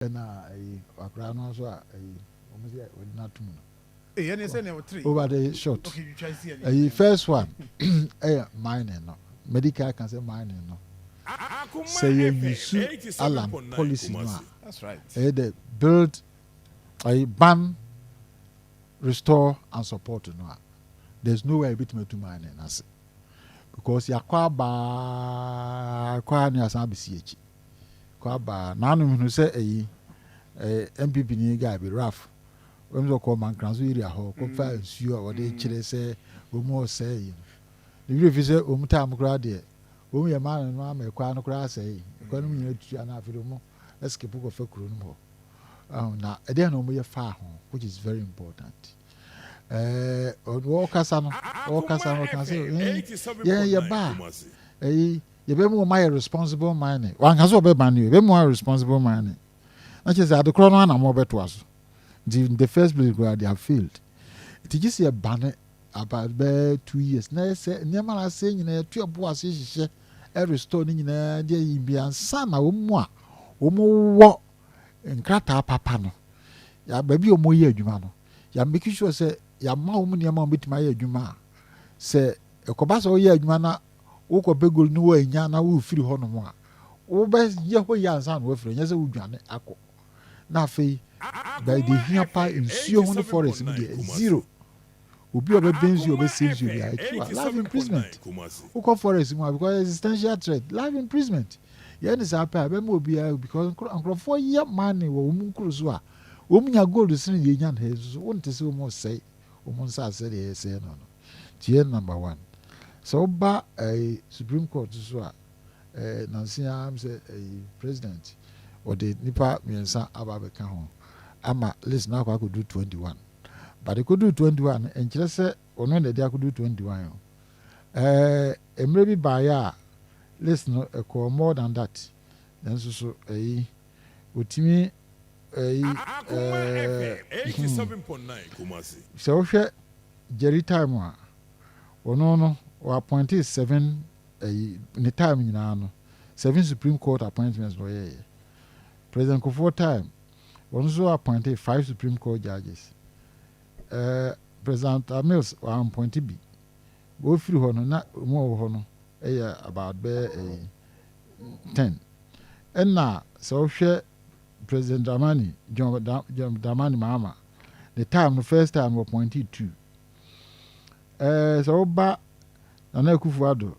And akra no so almost not too much. 3 Over the short. Okay, you try see First one, mining no. Medical can say mining no. Say you use alarm policy no. That's right. They build a ban, restore and support no. There's no way between to mining as because ya kwa ni asan bisiyechi. Kwa ba nanu hunu say MPP ni guy be rough. When we call man kranzo area ho ko fa nsuo a wode kire say omo say the if say omo time kra de omo ye man no am ekwa no kra say ekwa no nyina tuya na afiro mo escape ko fa kuro no ho na e dey no omo ye fa ho which is very important. All kasa no can say yeah ba you be more my responsible mining wan kan so be ban you be more responsible mining na che say adekro no na mo beto aso in the first place where they have failed it just a ban about 2 years na say nyama na say nyina tu abo ase hihye every store ni nyina de yibia sana omo wo nkrata papa no ya ba bi omo ye adwuma no ya make sure say ya ma omo nyama obetima ye adwuma say ekoba so ye adwuma na wo ko begol ni wo anya na wo firi ho no mo a wo be ye ho ya nsa na wo firi nya say wo dwane akọ na fe by the here pa nsuo ho forest media zero obi obe benzi obe save you like life imprisonment who call forest mo because existential threat life imprisonment ye ni sa pa be mo obi because nkrofo ye money wo mu nkuru so a wo mu nya gold sin ye nya na so won te se wo mo say wo mo nsa say dey say no tie number 1 so ba Supreme Court so a Nancy am say president or the nipa miensa aba be ka ho ama list na kwa could do 21 but they could do 21 and just say ono na they could do 21 emre bi ba ya list no e more than that then so otimi 87.9 Kumasi so hwe Jerry time a ono no o appoint 7 ni time nyina no 7 Supreme Court appointments no ye President Kufuor time also appointed 5 Supreme Court judges. President Mills was appointed B. Go through hono na more hono about 10. And now so share President Dramani John Dramani Mahama. The first time we appointed 2. So ba na Kufuor